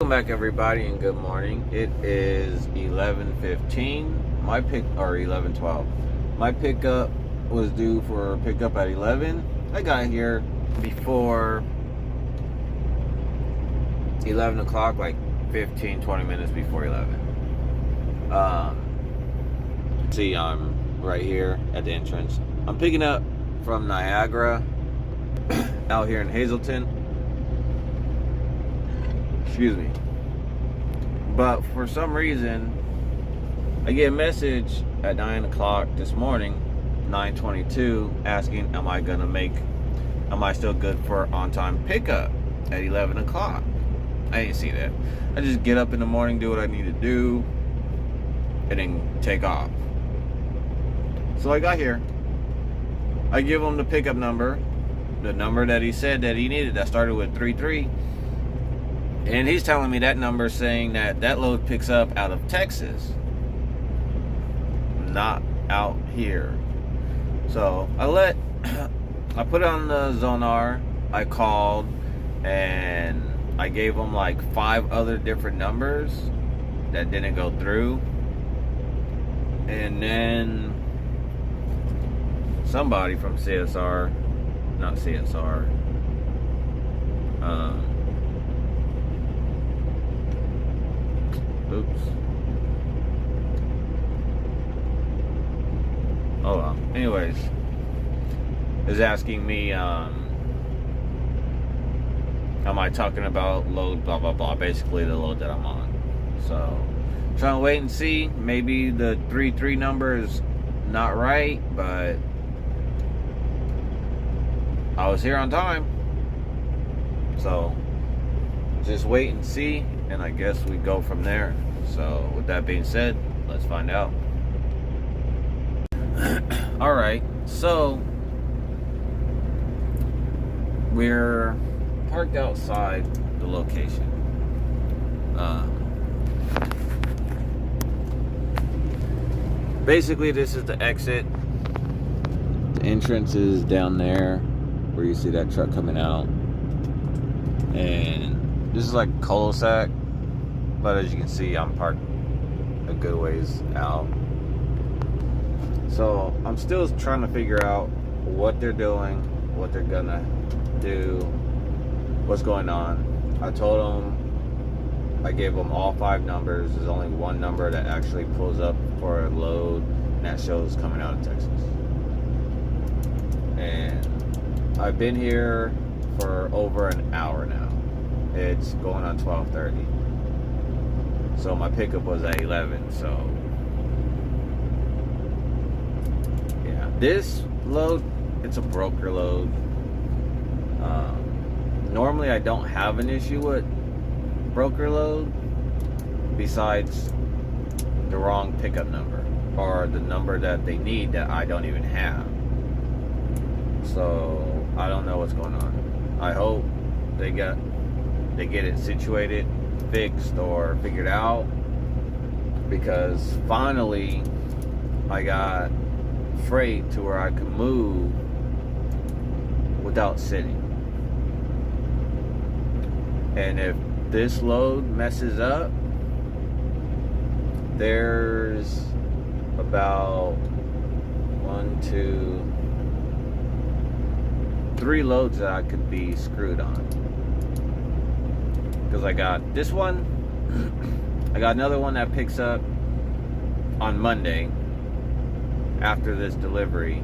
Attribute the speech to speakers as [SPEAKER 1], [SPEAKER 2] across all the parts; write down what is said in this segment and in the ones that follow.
[SPEAKER 1] Welcome back, everybody, and good morning. It is 11:15. My pick or 11:12. My pickup was due for pickup at 11. I got here before 11 o'clock, like 15-20 minutes before 11. See, I'm right here at the entrance. I'm picking up from Niagara out here in Hazleton. Excuse me. But for some reason, I get a message at 9 o'clock this morning, 9:22, asking, am I still good for on-time pickup at 11 o'clock? I didn't see that. I just get up in the morning, do what I need to do, and then take off. So I got here. I give him the pickup number, the number that he said that he needed, that started with 33. And he's telling me that number, saying that load picks up out of Texas, not out here. So I put it on the Zonar. I called and I gave him like 5 other different numbers that didn't go through. And then somebody from CSR, not CSR, oops. Oh well. Anyways, is asking me, am I talking about load blah blah blah? Basically the load that I'm on. So trying to wait and see. Maybe the 33 number is not right, but I was here on time. So just wait and see, and I guess we go from there. So with that being said, let's find out. Alright, so we're parked outside the location. Basically, this is the exit. The entrance is down there where you see that truck coming out. And this is like a cul-de-sac, but as you can see, I'm parked a good ways out. So I'm still trying to figure out what they're doing, what they're gonna do, what's going on. I told them, I gave them all 5 numbers. There's only one number that actually pulls up for a load, and that shows coming out of Texas. And I've been here for over an hour now. It's going on 12:30. So my pickup was at 11. So yeah, this load, it's a broker load. Normally I don't have an issue with broker load, besides the wrong pickup number or the number that they need that I don't even have. So I don't know what's going on. I hope they get it situated, fixed, or figured out, because finally I got freight to where I can move without sitting. And if this load messes up, there's about 1, 2, 3 loads that I could be screwed on. Because I got this one, I got another one that picks up on Monday after this delivery,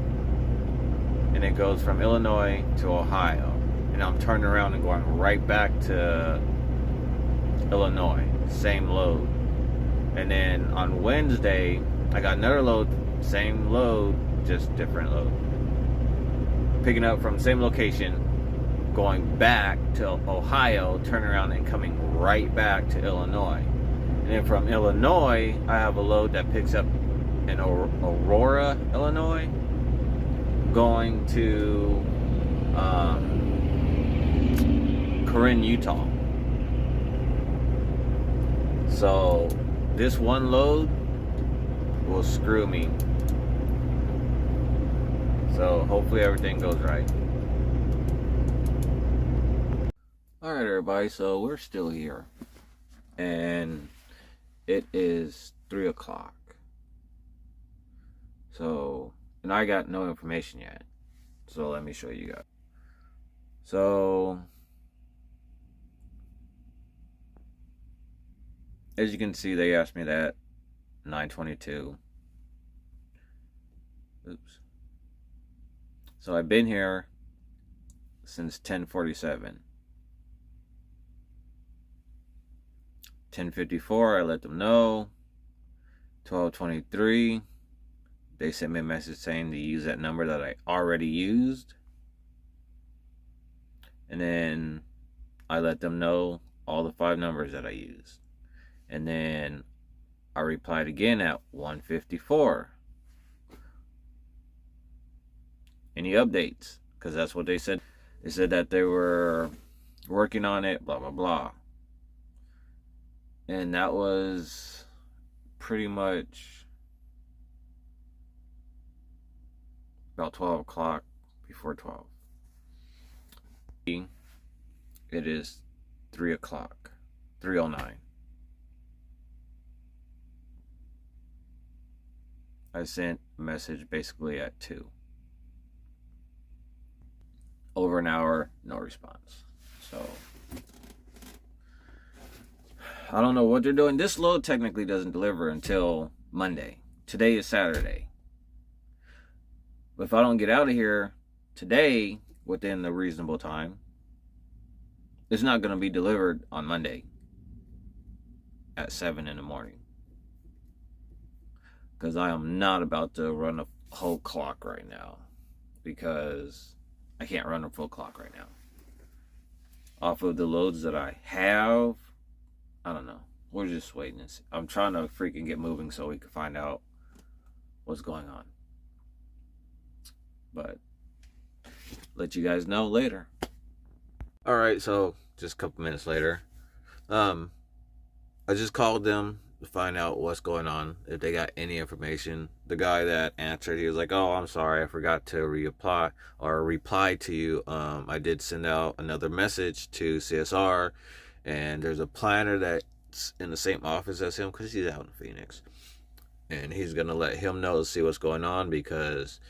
[SPEAKER 1] and it goes from Illinois to Ohio, and I'm turning around and going right back to Illinois, same load. And then on Wednesday I got another load, same load, just different load, picking up from same location, going back to Ohio, turning around and coming right back to Illinois. And then from Illinois, I have a load that picks up in Aurora, Illinois, going to Corinne, Utah. So this one load will screw me. So hopefully everything goes right. Alright everybody, so we're still here. and it is 3 o'clock. So, and I got no information yet. So let me show you guys. So, as you can see, they asked me that 9:22. Oops. So I've been here since 10:47. 10:54, I let them know. 12:23, they sent me a message saying to use that number that I already used. And then I let them know all the 5 numbers that I used. And then I replied again at 1:54. Any updates? Because that's what they said. They said that they were working on it, blah, blah, blah. And that was pretty much about 12 o'clock, before 12. It is 3 o'clock, 3:09. I sent a message basically at 2. Over an hour, no response. So, I don't know what they're doing. This load technically doesn't deliver until Monday. Today is Saturday. But if I don't get out of here today within a reasonable time, it's not going to be delivered on Monday at 7 in the morning. Because I am not about to run a whole clock right now. Because I can't run a full clock right now. Off of the loads that I have, I don't know. We're just waiting. I'm trying to freaking get moving so we can find out what's going on. But let you guys know later. Alright, so just a couple minutes later. I just called them to find out what's going on, if they got any information. The guy that answered, he was like, "Oh, I'm sorry, I forgot to reply to you. I did send out another message to CSR, and there's a planner that's in the same office as him, because he's out in Phoenix, and he's gonna let him know to see what's going on, because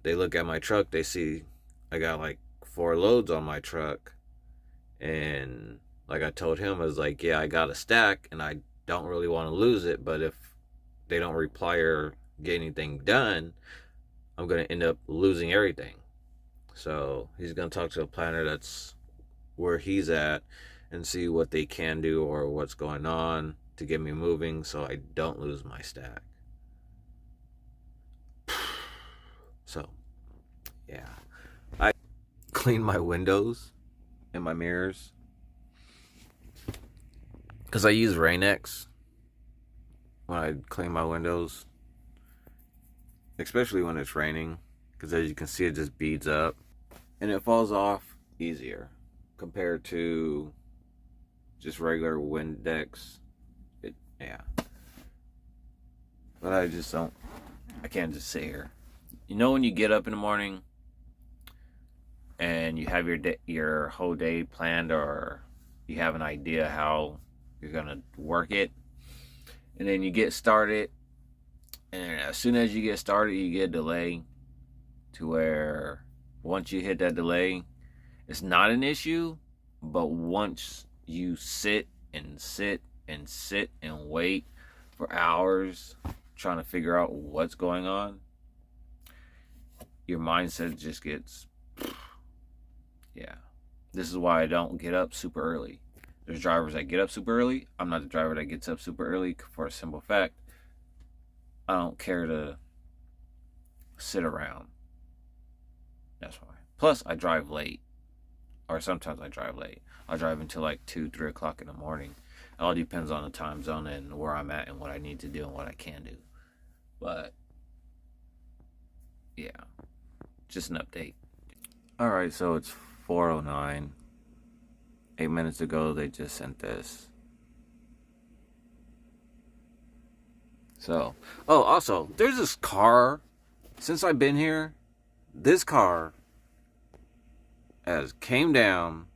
[SPEAKER 1] they look at my truck, they see I got like 4 loads on my truck, and like I told him, I was like, yeah, I got a stack, and I don't really want to lose it, but if they don't reply or get anything done, I'm going to end up losing everything." So he's going to talk to a planner that's where he's at and see what they can do or what's going on to get me moving so I don't lose my stack. So, yeah. I cleaned my windows and my mirrors, because I use Rain-X when I clean my windows, especially when it's raining, because as you can see, it just beads up and it falls off easier compared to just regular Windex. Yeah. But I can't just sit here. You know, when you get up in the morning and you have your whole day planned, or you have an idea how you're gonna work it, and then you get started, and as soon as you get started, you get a delay, to where once you hit that delay, it's not an issue, but once you sit and wait for hours trying to figure out what's going on, your mindset just gets, yeah. This is why I don't get up super early. There's drivers that get up super early. I'm not the driver that gets up super early, for a simple fact, I don't care to sit around. That's why. Plus, I drive late. Or sometimes I drive late. I drive until like 2, 3 o'clock in the morning. It all depends on the time zone and where I'm at and what I need to do and what I can do. But, yeah. Just an update. Alright, so it's 4:09. 8 minutes ago, they just sent this. So, oh, also, there's this car. Since I've been here, this car has came down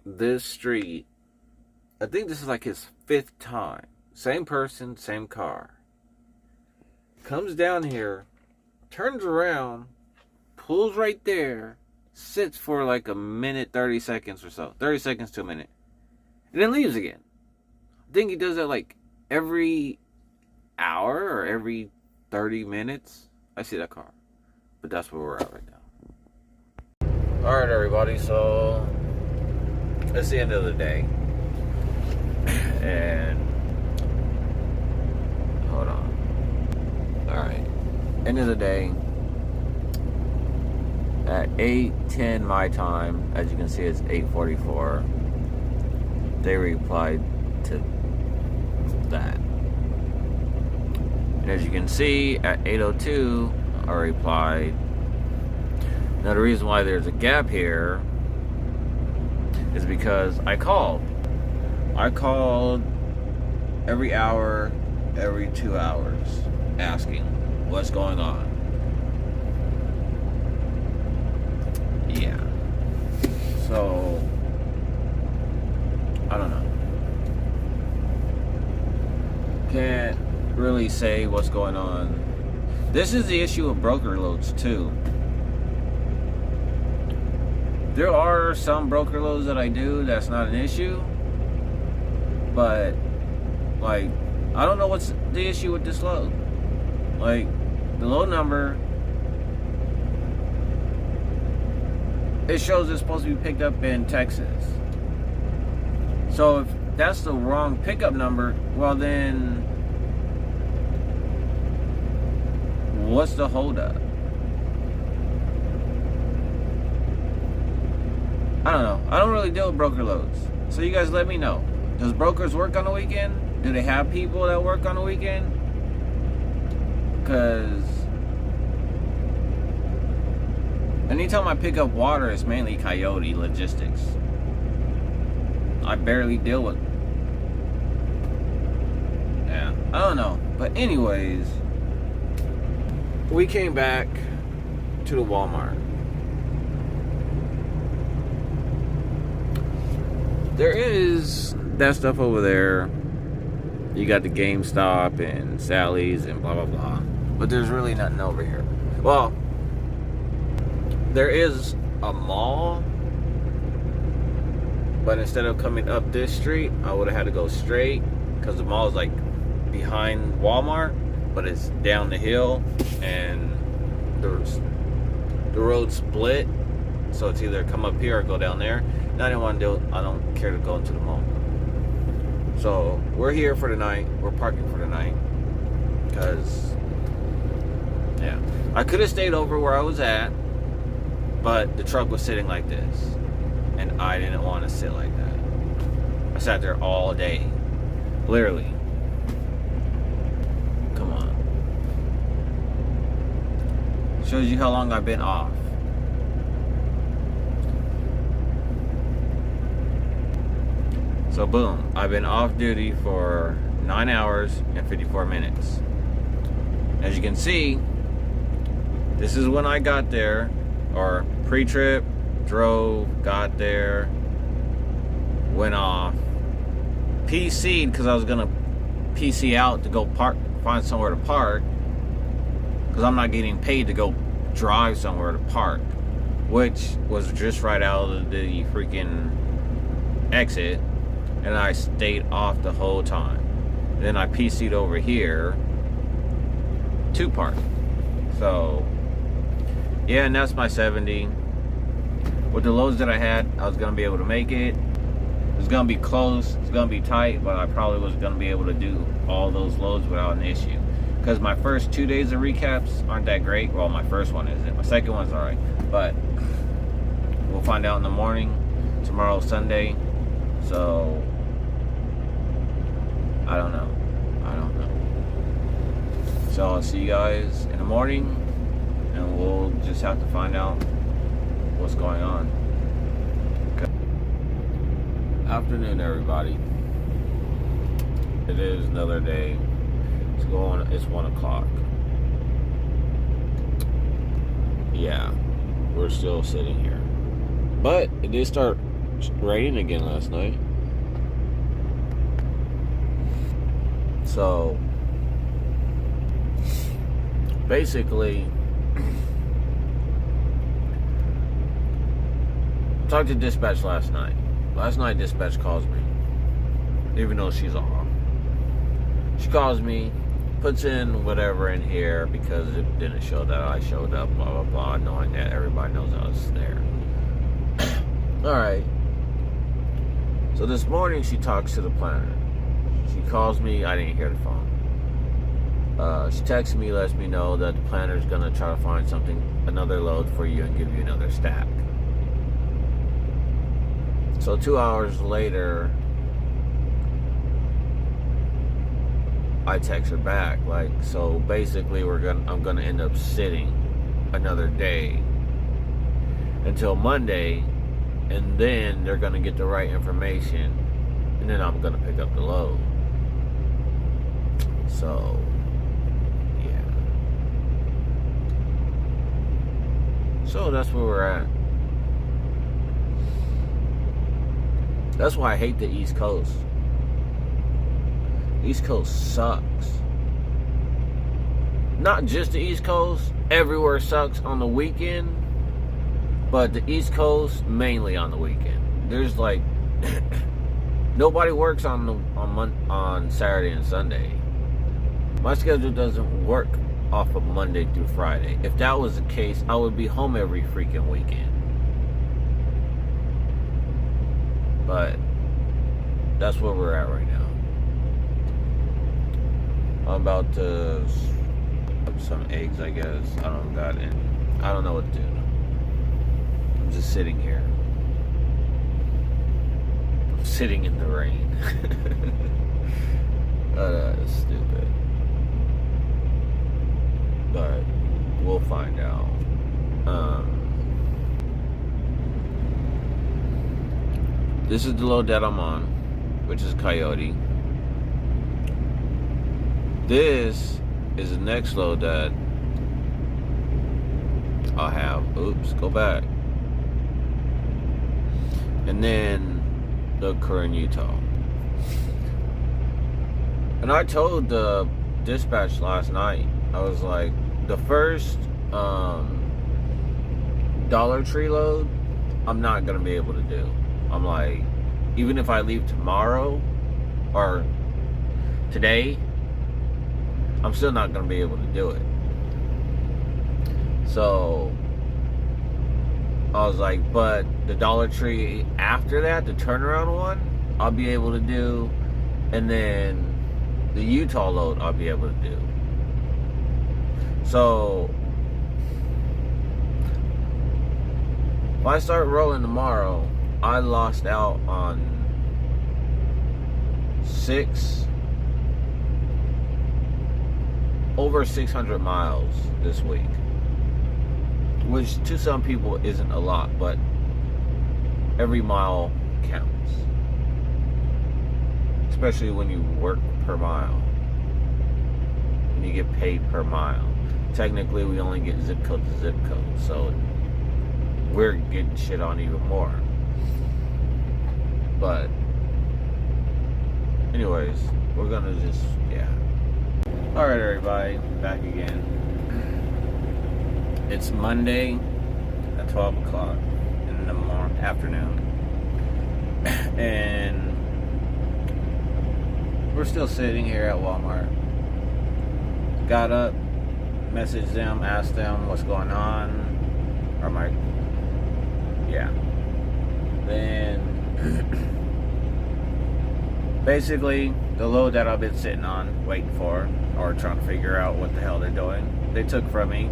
[SPEAKER 1] this street. I think this is like his 5th time. Same person, same car. Comes down here, turns around, pulls right there, sits for like a minute, 30 seconds or so. 30 seconds to a minute. And then leaves again. I think he does that like every hour or every 30 minutes. I see that car. But that's where we're at right now. Alright, everybody. So, it's the end of the day. And hold on. Alright. End of the day. At 8:10 my time, as you can see, it's 8:44. They replied to that. And as you can see, at 8:02, I replied. Now the reason why there's a gap here is because I called. I called every hour, every 2 hours, asking what's going on. Yeah. So, I don't know. Can't really say what's going on. This is the issue of broker loads too. There are some broker loads that I do that's not an issue. But, like, I don't know what's the issue with this load. Like, the load number, it shows it's supposed to be picked up in Texas. So if that's the wrong pickup number, well then, what's the holdup? I don't know. I don't really deal with broker loads. So you guys let me know. Does brokers work on the weekend? Do they have people that work on the weekend? Because anytime I pick up water, it's mainly Coyote Logistics. I barely deal with. Yeah, I don't know. But anyways, we came back to the Walmart. There is that stuff over there. You got the GameStop and Sally's and blah blah blah. But there's really nothing over here. Well, there is a mall, but instead of coming up this street, I would have had to go straight because the mall is like behind Walmart, but it's down the hill and the road split, so it's either come up here or go down there. And I don't care to go into the mall. So we're here for the night. We're parking for the night because, yeah, I could have stayed over where I was at, but the truck was sitting like this, and I didn't want to sit like that. I sat there all day, literally. Come on. Shows you how long I've been off. So boom, I've been off duty for 9 hours and 54 minutes. As you can see, this is when I got there, or pre-trip, drove, got there, went off, PC'd because I was gonna PC out to go park, find somewhere to park, because I'm not getting paid to go drive somewhere to park, which was just right out of the freaking exit. And I stayed off the whole time. Then I PC'd over here to park. So, yeah, and that's my 70. With the loads that I had, I was going to be able to make it. It was going to be close. It's going to be tight, but I probably was going to be able to do all those loads without an issue. Because my first 2 days of recaps aren't that great. Well, my first one isn't. My second one's alright. But we'll find out in the morning. Tomorrow's Sunday. So, I don't know. So I'll see you guys in the morning, and we'll just have to find out what's going on. Okay. Afternoon, everybody. It is another day. It's 1 o'clock. Yeah, we're still sitting here. But it did start raining again last night. So basically, talked to dispatch last night. Last night dispatch calls me, even though she's off. She calls me, puts in whatever in here because it didn't show that I showed up, blah blah blah, knowing that everybody knows I was there. Alright. So this morning she talks to the planner. She calls me, I didn't hear the phone. She texts me, lets me know that the planner's gonna try to find something, another load for you and give you another stack. So 2 hours later, I text her back, like, so basically I'm gonna end up sitting another day until Monday, and then they're gonna get the right information, and then I'm gonna pick up the load. So yeah. So that's where we're at. That's why I hate the East Coast. East Coast sucks. Not just the East Coast. Everywhere sucks on the weekend. But the East Coast, mainly on the weekend. There's like... nobody works on Saturday and Sunday. My schedule doesn't work off of Monday through Friday. If that was the case, I would be home every freaking weekend. But that's where we're at right now. I'm about to have some eggs, I guess. I don't got it. I don't know what to do. I'm just sitting here. I'm sitting in the rain. Oh, that is stupid. But we'll find out. This is the load that I'm on, which is Coyote. This is the next load that I'll have. Oops, go back. And then the Kern, Utah. And I told the dispatch last night, I was like, the first Dollar Tree load, I'm not going to be able to do. I'm like, even if I leave tomorrow or today, I'm still not going to be able to do it. So I was like, but the Dollar Tree after that, the turnaround one, I'll be able to do. And then the Utah load, I'll be able to do. So if I start rolling tomorrow, I lost out on over 600 miles this week, which to some people isn't a lot, but every mile counts, especially when you work per mile, when you get paid per mile. Technically we only get zip code to zip code, so we're getting shit on even more. But anyways, we're gonna just, yeah. Alright everybody, back again. It's Monday at 12 o'clock in the afternoon. And we're still sitting here at Walmart. Got up, messaged them, asked them what's going on. Or Then basically the load that I've been sitting on waiting for, or trying to figure out what the hell they're doing, they took from me.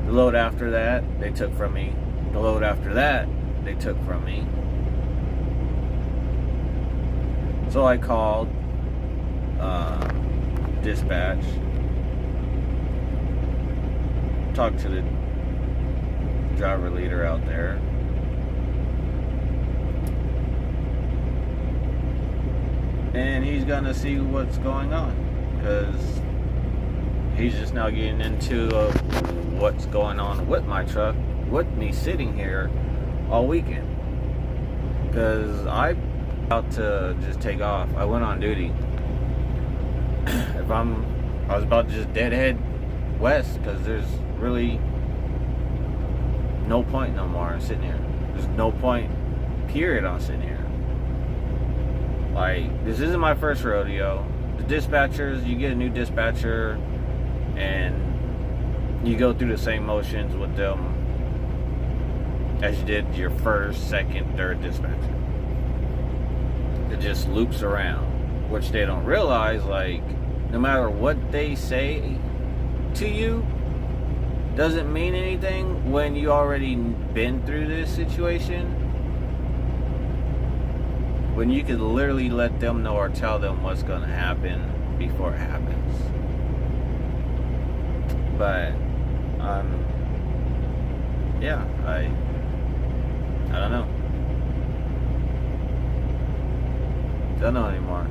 [SPEAKER 1] The load after that, they took from me. The load after that, they took from me. So I called dispatch, talked to the driver leader out there. And he's gonna see what's going on, because he's just now getting into what's going on with my truck, with me sitting here all weekend. Because I about to just take off. I went on duty. I was about to just deadhead west, because there's really no point no more in sitting here. There's no point, period, on sitting here. Like, this isn't my first rodeo. The dispatchers, you get a new dispatcher, and you go through the same motions with them as you did your first, second, third dispatcher. It just loops around, which they don't realize. Like, no matter what they say to you, doesn't mean anything when you already been through this situation. When you could literally let them know or tell them what's going to happen before it happens. But yeah, I don't know. Don't know anymore.